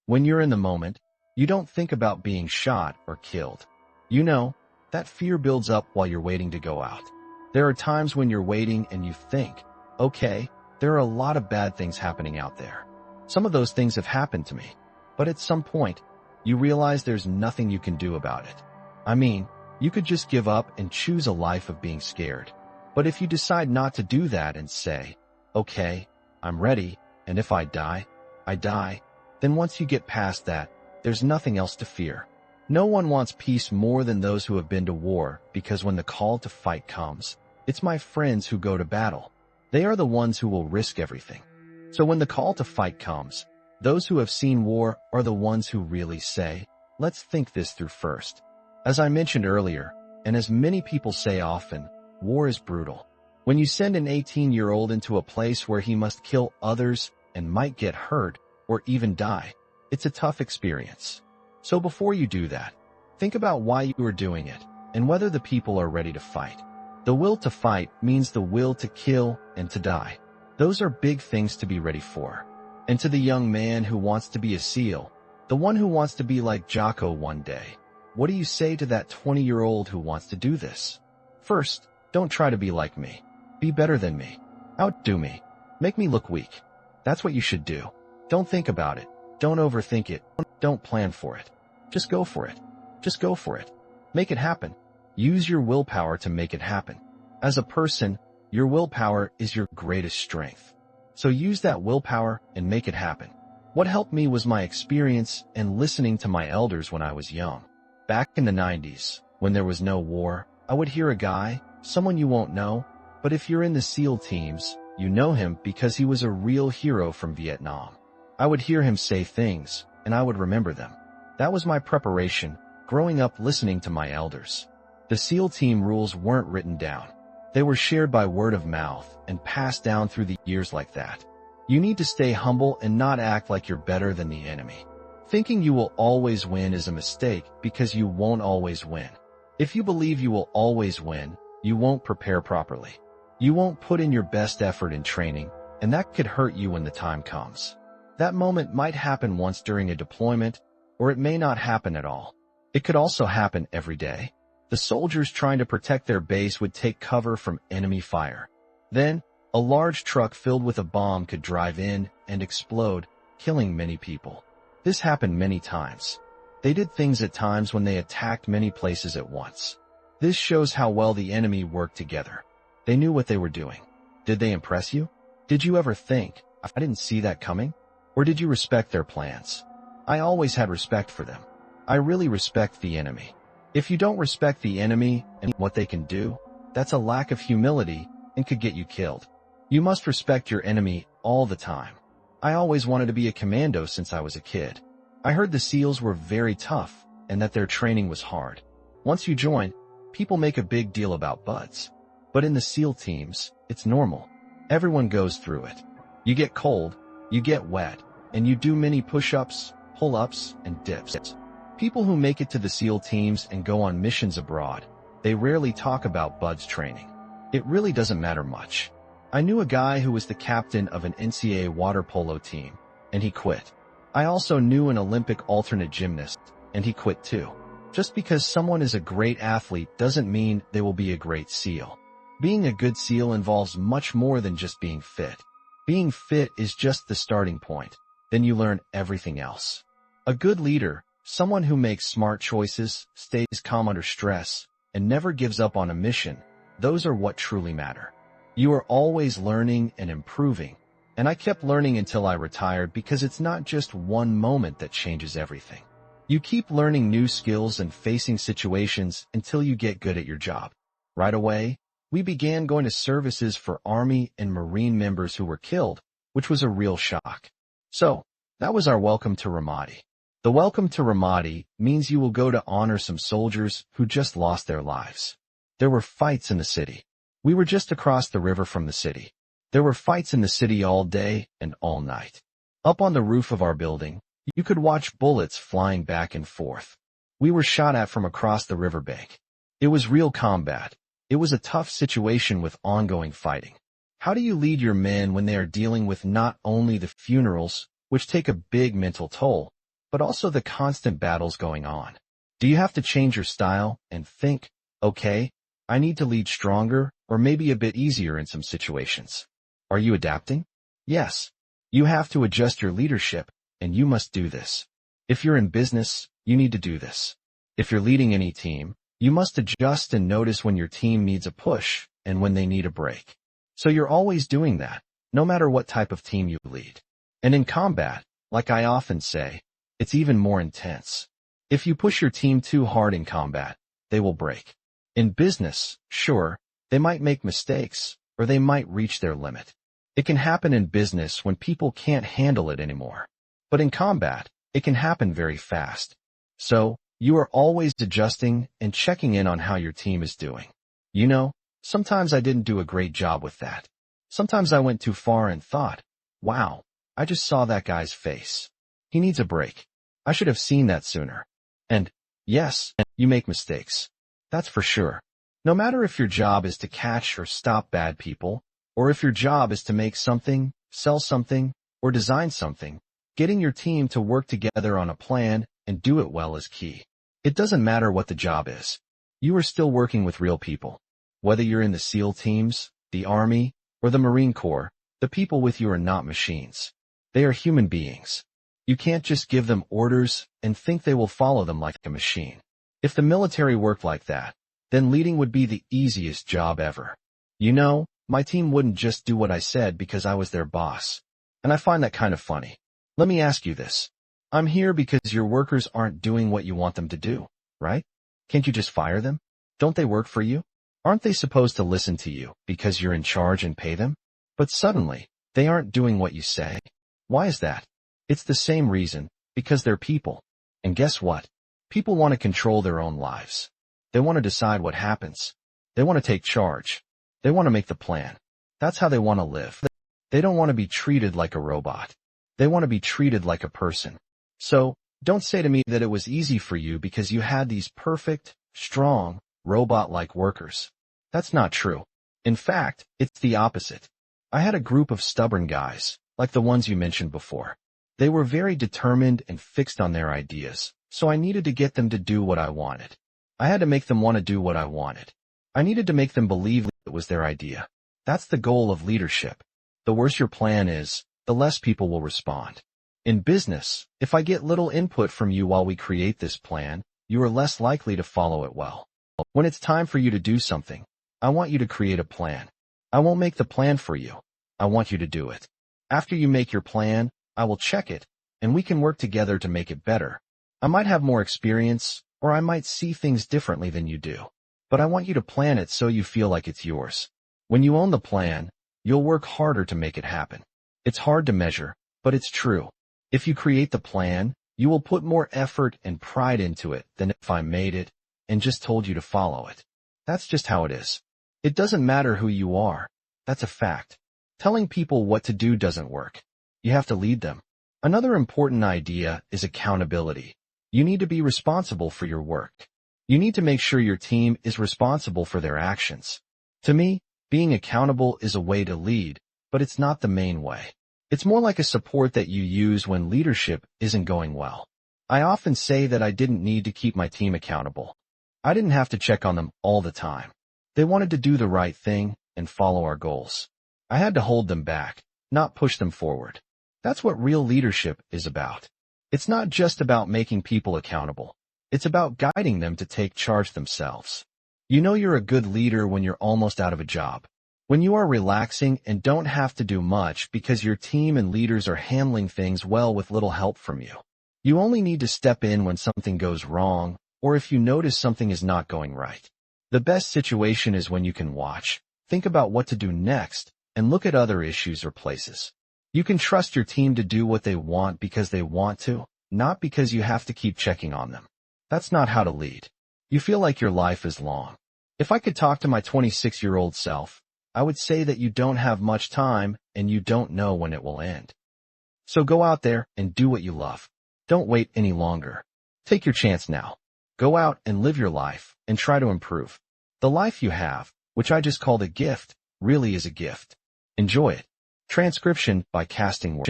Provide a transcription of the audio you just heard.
When you're in the moment, you don't think about being shot or killed. You know, that fear builds up while you're waiting to go out. There are times when you're waiting and you think, okay, there are a lot of bad things happening out there. Some of those things have happened to me. But at some point, you realize there's nothing you can do about it. I mean, you could just give up and choose a life of being scared. But if you decide not to do that and say, okay, I'm ready, and if I die, I die, then once you get past that, there's nothing else to fear. No one wants peace more than those who have been to war, because when the call to fight comes, it's my friends who go to battle. They are the ones who will risk everything. So when the call to fight comes, those who have seen war are the ones who really say, let's think this through first. As I mentioned earlier, and as many people say often, war is brutal. When you send an 18-year-old into a place where he must kill others and might get hurt or even die, it's a tough experience. So before you do that, think about why you are doing it and whether the people are ready to fight. The will to fight means the will to kill and to die. Those are big things to be ready for. And to the young man who wants to be a SEAL, the one who wants to be like Jocko one day, what do you say to that 20-year-old who wants to do this? First, don't try to be like me. Be better than me. Outdo me. Make me look weak. That's what you should do. Don't think about it. Don't overthink it. Don't plan for it. Just go for it. Just go for it. Make it happen. Use your willpower to make it happen. As a person, your willpower is your greatest strength. So use that willpower and make it happen. What helped me was my experience and listening to my elders when I was young. Back in the 90s, when there was no war, I would hear a guy, someone you won't know, but if you're in the SEAL teams, you know him because he was a real hero from Vietnam. I would hear him say things, and I would remember them. That was my preparation, growing up listening to my elders. The SEAL team rules weren't written down. They were shared by word of mouth and passed down through the years like that. You need to stay humble and not act like you're better than the enemy. Thinking you will always win is a mistake because you won't always win. If you believe you will always win, you won't prepare properly. You won't put in your best effort in training, and that could hurt you when the time comes. That moment might happen once during a deployment, or it may not happen at all. It could also happen every day. The soldiers trying to protect their base would take cover from enemy fire. Then, a large truck filled with a bomb could drive in and explode, killing many people. This happened many times. They did things at times when they attacked many places at once. This shows how well the enemy worked together. They knew what they were doing. Did they impress you? Did you ever think, I didn't see that coming? Or did you respect their plans? I always had respect for them. I really respect the enemy. If you don't respect the enemy and what they can do, that's a lack of humility and could get you killed. You must respect your enemy all the time. I always wanted to be a commando since I was a kid. I heard the SEALs were very tough and that their training was hard. Once you join, people make a big deal about buds. But in the SEAL teams, it's normal. Everyone goes through it. You get cold, you get wet, and you do many push-ups, pull-ups, and dips. People who make it to the SEAL teams and go on missions abroad, they rarely talk about buds training. It really doesn't matter much. I knew a guy who was the captain of an NCAA water polo team, and he quit. I also knew an Olympic alternate gymnast, and he quit too. Just because someone is a great athlete doesn't mean they will be a great SEAL. Being a good SEAL involves much more than just being fit. Being fit is just the starting point. Then you learn everything else. A good leader, someone who makes smart choices, stays calm under stress, and never gives up on a mission, those are what truly matter. You are always learning and improving, and I kept learning until I retired because it's not just one moment that changes everything. You keep learning new skills and facing situations until you get good at your job. Right away, we began going to services for Army and Marine members who were killed, which was a real shock. So, that was our welcome to Ramadi. The welcome to Ramadi means you will go to honor some soldiers who just lost their lives. There were fights in the city. We were just across the river from the city. There were fights in the city all day and all night. Up on the roof of our building, you could watch bullets flying back and forth. We were shot at from across the riverbank. It was real combat. It was a tough situation with ongoing fighting. How do you lead your men when they are dealing with not only the funerals, which take a big mental toll, but also the constant battles going on. Do you have to change your style and think, okay, I need to lead stronger or maybe a bit easier in some situations? Are you adapting? Yes. You have to adjust your leadership, and you must do this. If you're in business, you need to do this. If you're leading any team, you must adjust and notice when your team needs a push and when they need a break. So you're always doing that, no matter what type of team you lead. And in combat, like I often say, it's even more intense. If you push your team too hard in combat, they will break. In business, sure, they might make mistakes, or they might reach their limit. It can happen in business when people can't handle it anymore. But in combat, it can happen very fast. So, you are always adjusting and checking in on how your team is doing. You know, sometimes I didn't do a great job with that. Sometimes I went too far and thought, wow, I just saw that guy's face. He needs a break. I should have seen that sooner. And, yes, you make mistakes. That's for sure. No matter if your job is to catch or stop bad people, or if your job is to make something, sell something, or design something, getting your team to work together on a plan and do it well is key. It doesn't matter what the job is. You are still working with real people. Whether you're in the SEAL teams, the Army, or the Marine Corps, the people with you are not machines. They are human beings. You can't just give them orders and think they will follow them like a machine. If the military worked like that, then leading would be the easiest job ever. You know, my team wouldn't just do what I said because I was their boss. And I find that kind of funny. Let me ask you this. I'm here because your workers aren't doing what you want them to do, right? Can't you just fire them? Don't they work for you? Aren't they supposed to listen to you because you're in charge and pay them? But suddenly, they aren't doing what you say. Why is that? It's the same reason, because they're people. And guess what? People want to control their own lives. They want to decide what happens. They want to take charge. They want to make the plan. That's how they want to live. They don't want to be treated like a robot. They want to be treated like a person. So, don't say to me that it was easy for you because you had these perfect, strong, robot-like workers. That's not true. In fact, it's the opposite. I had a group of stubborn guys, like the ones you mentioned before. They were very determined and fixed on their ideas, so I needed to get them to do what I wanted. I had to make them want to do what I wanted. I needed to make them believe it was their idea. That's the goal of leadership. The worse your plan is, the less people will respond. In business, if I get little input from you while we create this plan, you are less likely to follow it well. When it's time for you to do something, I want you to create a plan. I won't make the plan for you. I want you to do it. After you make your plan, I will check it, and we can work together to make it better. I might have more experience, or I might see things differently than you do. But I want you to plan it so you feel like it's yours. When you own the plan, you'll work harder to make it happen. It's hard to measure, but it's true. If you create the plan, you will put more effort and pride into it than if I made it and just told you to follow it. That's just how it is. It doesn't matter who you are. That's a fact. Telling people what to do doesn't work. You have to lead them. Another important idea is accountability. You need to be responsible for your work. You need to make sure your team is responsible for their actions. To me, being accountable is a way to lead, but it's not the main way. It's more like a support that you use when leadership isn't going well. I often say that I didn't need to keep my team accountable. I didn't have to check on them all the time. They wanted to do the right thing and follow our goals. I had to hold them back, not push them forward. That's what real leadership is about. It's not just about making people accountable. It's about guiding them to take charge themselves. You know you're a good leader when you're almost out of a job. When you are relaxing and don't have to do much because your team and leaders are handling things well with little help from you. You only need to step in when something goes wrong, or if you notice something is not going right. The best situation is when you can watch, think about what to do next, and look at other issues or places. You can trust your team to do what they want because they want to, not because you have to keep checking on them. That's not how to lead. You feel like your life is long. If I could talk to my 26-year-old self, I would say that you don't have much time and you don't know when it will end. So go out there and do what you love. Don't wait any longer. Take your chance now. Go out and live your life and try to improve. The life you have, which I just called a gift, really is a gift. Enjoy it. Transcription by Casting Words.